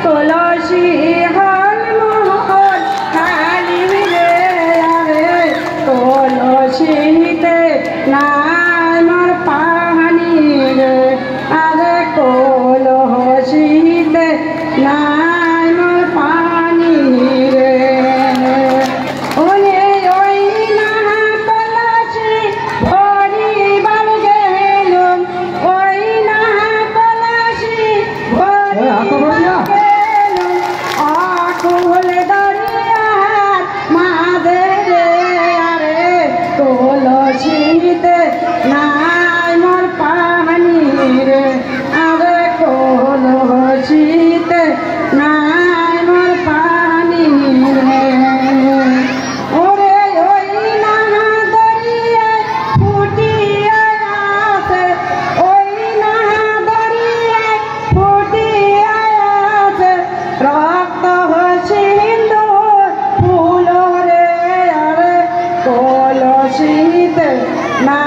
তুলসী হল মোহন খালি রে আরে তুলসীতে নাই মোর পানি রে আরে তুলসীতে নাই মোর পানি রে ওরে ওই না তুলসী ভরিবার গেলুম ওই না তুলসী ভরিবার গেলুম আকুল দরিয়ার মাঝে রে আরে তুলসীতে নাই মোর পানি রে আরে তুলসীতে নাই মোর পানি রে ওরে ওই না দরিয়ায় ফুটিয়া আছে ওই না দরিয়ায় ফুটিয়া আছে রক্ত সিন্দুর ফুল রে আরে তুলসীতে না